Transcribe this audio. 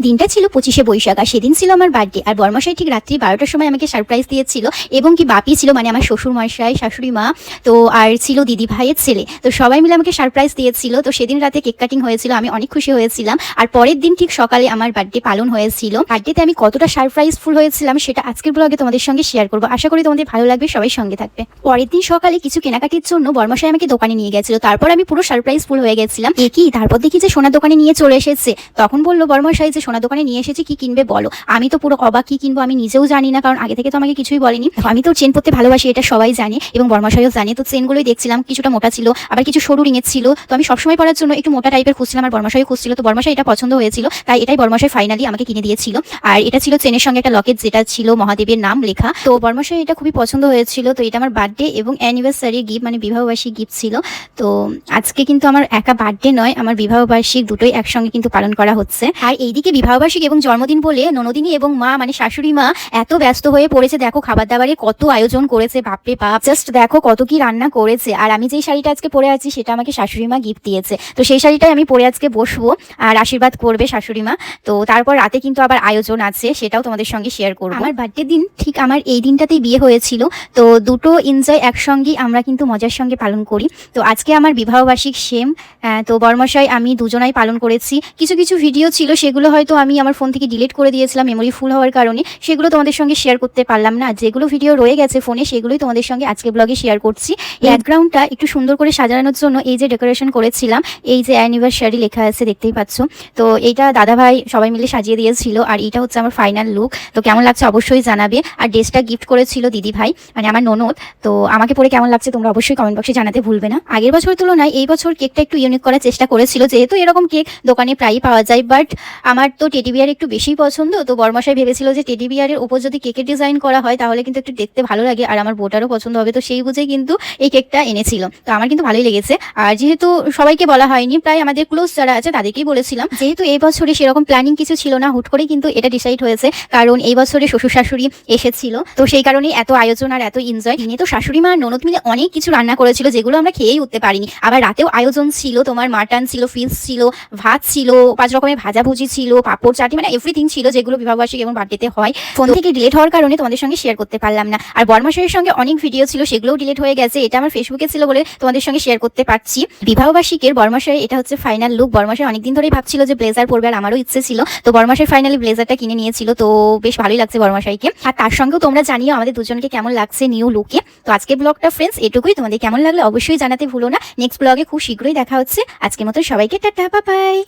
দিনটা ছিল 25শে বৈশাখ আর সেদিন ছিল আমার বার্থডে। আর বরমশাই ঠিক রাত্রি 12টার সময় আমাকে সারপ্রাইজ দিয়েছিল এবং কি বাপি ছিল মানে আমার শ্বশুর মশাই, শাশুড়ি মা, তো আর ছিল দিদি ভাইয়ের ছেলে, তো সবাই মিলে আমাকে সারপ্রাইজ দিয়েছিল। তো সেদিন রাতে কেক কাটিং হয়েছিল, আমি অনেক খুশি হয়েছিলাম। আর পরের দিন ঠিক সকালে আমার বার্থডে পালন হয়েছিল। বার্থডেতে আমি কতটা সারপ্রাইজফুল হয়েছিলাম সেটা আজকের ব্লগে তোমাদের সঙ্গে শেয়ার করবো। আশা করি তোমাদের ভালো লাগবে, সবাই সঙ্গে থাকবে। পরের দিন সকালে কিছু কেনাকাটির জন্য বরমশাই আমাকে দোকানে নিয়ে গেছিল। তারপর আমি পুরো সারপ্রাইজফুল হয়ে গেছিলাম। কি তারপর দেখি যে সোনার দোকানে নিয়ে চলে এসেছে। তখন বললো বরমশাই যে সোনার দোকানে নিয়ে এসেছে, কি কিনবে বলো। আমি তো পুরো অবাক, কি কিনবো আমি নিজেও জানি না, কারণ আগে থেকে তো আমাকে কিছুই বলেনি। আমি তো চেন পরতে ভালোবাসি, এটা সবাই জানে এবং বরমশাইও জানে। তো চেনগুলোই দেখছিলাম, কিছুটা মোটা ছিল আবার কিছু সরু রিঙের ছিল। তো আমি সবসময় পরার জন্য একটু মোটা টাইপের খুঁজছিলাম আর বরমশাইও খুঁজছিল। তো বরমশাই এটা পছন্দ হয়েছিল, তাই এটাই বরমশাই ফাইনালি আমাকে কিনে দিয়েছিল। আর এটা ছিল চেনের সঙ্গে একটা লকেট, যেটা ছিল মহাদেবের নাম লেখা। তো বরমশাই এটা খুবই পছন্দ হয়েছিল। তো এটা আমার বার্থডে এবং অ্যানিভার্সারি গিফট, মানে বিবাহবার্ষিক গিফট ছিল। তো আজকে কিন্তু আমার একা বার্থডে নয়, আমার বিবাহবার্ষিক দুটোই একসঙ্গে কিন্তু পালন করা হচ্ছে। আর এইদিকে বিবাহবার্ষিক এবং জন্মদিন বলে ননদিনী এবং মা মানে শাশুড়ি মা এত ব্যস্ত হয়ে পড়েছে। দেখো খাবার দাবারের কত আয়োজন করেছে, বাপরে বাপ, জাস্ট দেখো কত কি রান্না করেছে। আর আমি যেই শাড়িটা আজকে পরে আছি সেটা আমাকে শাশুড়ি মা গিফট দিয়েছে। তো সেই শাড়িটাই আমি পরে আজকে বসবো আর আশীর্বাদ করবে শাশুড়ি মা। তো তারপর রাতে কিন্তু আবার আয়োজন আছে, সেটাও তোমাদের সঙ্গে শেয়ার করবো। আমার বার্থডে দিন ঠিক আমার এই দিনটাতেই বিয়ে হয়েছিল। তো দুটো এনজয় একসঙ্গেই আমরা কিন্তু মজার সঙ্গে পালন করি। তো আজকে আমার বিবাহবার্ষিক সেম। তো বরমশাই আমি দুজনাই পালন করেছি। কিছু কিছু ভিডিও ছিল, সেগুলো হয়তো আমি আমার ফোন থেকে ডিলিট করে দিয়েছিলাম মেমোরি ফুল হওয়ার কারণে, সেগুলো তোমাদের সঙ্গে শেয়ার করতে পারলাম না। যেগুলো ভিডিও রয়ে গেছে ফোনে সেগুলোই তোমাদের সঙ্গে আজকে ব্লগে শেয়ার করছি। ব্যাকগ্রাউন্ডটা একটু সুন্দর করে সাজানোর জন্য এই যে ডেকোরেশন করেছিলাম, এই যে অ্যানিভার্সারি লেখা আছে দেখতেই পাচ্ছ। তো এইটা দাদাভাই সবাই মিলে সাজিয়ে দিয়েছিল। আর এইটা হচ্ছে আমার ফাইনাল লুক। তো কেমন লাগছে অবশ্যই জানাবে। আর ড্রেসটা গিফট করেছিল দিদি ভাই, মানে আমার ননদ। তো আমাকে পরে কেমন লাগছে তোমরা অবশ্যই কমেন্ট বক্সে জানাতে ভুলবে না। আগের বছর তুলনায় এই বছর কেকটা একটু ইউনিক করার চেষ্টা করেছিল, যেহেতু এরকম কেক দোকানে প্রায়ই পাওয়া যায়। বাট আমার তো টেডি বিয়ার একটু বেশিই পছন্দ। তো বরমশাই ভেবেছিল যে টেডি বিয়ারের উপর যদি কেকের ডিজাইন করা হয় তাহলে কিন্তু একটু দেখতে ভালো লাগে আর আমার বোটারও পছন্দ হবে। তো সেই বুঝেই কিন্তু এই কেকটা এনেছিল। তো আমার কিন্তু ভালোই লেগেছে। আর যেহেতু সবাইকে বলা হয়নি, প্রায় আমাদের ক্লোজ যারা আছে তাদেরকেই বলেছিলাম। যেহেতু এই বছরে সেরকম প্ল্যানিং কিছু ছিল না, হুট করেই কিন্তু এটা ডিসাইড হয়েছে, কারণ এই বছরে শ্বশুর শাশুড়ি এসেছিল। তো সেই কারণেই এত আয়োজন আর এত এনজয়। দিনে তো শাশুড়ি মা ননদ মিলে অনেক কিছু রান্না করেছিল, যেগুলো আমরা খেয়েই উঠতে পারিনি। আবার রাতেও আয়োজন ছিল, তোমার মাটন ছিল, ফিশ ছিল, ভাত ছিল, 5 রকমের ভাজাভুজি ছিল, পাপড় চাটনি, মানে এভরিথিং ছিল, যেগুলো বিবাহবার্ষিক এবং বার্থডেতে হয়। ফোন থেকে ডিলিট হওয়ার কারণে তোমাদের সঙ্গে শেয়ার করতে পারলাম না। আর বরমশাইয়ের সঙ্গে অনেক ভিডিও ছিল, সেগুলোও ডিলিট হয়ে গেছে। এটা আমার ফেসবুকে ছিল বলে তোমাদের সঙ্গে শেয়ার করতে পারছি। বিবাহবার্ষিকের বরমশাই এটা হচ্ছে ফাইনাল লুক। বরমশাই অনেকদিন ধরেই ভাবছিল যে ব্লেজার পরবে, আর আমারও ইচ্ছে ছিল। তো বরমশাই ফাইনালি ব্লেজারটা কিনে নিয়েছিল। তো বেশ ভালোই লাগছে বরমশাইকে। আর তার সঙ্গেও তোমরা জানিও আমাদের দুজনকে কেমন লাগছে নিউ লুকে। তো আজকে ব্লগটা ফ্রেন্ডস এটুকুই। তোমাদের কেমন লাগলো অবশ্যই জানাতে ভুলো না। নেক্সট ব্লগে খুব শীঘ্রই দেখা হচ্ছে। আজকের মতো সবাইকে টাটা, বাই বাই।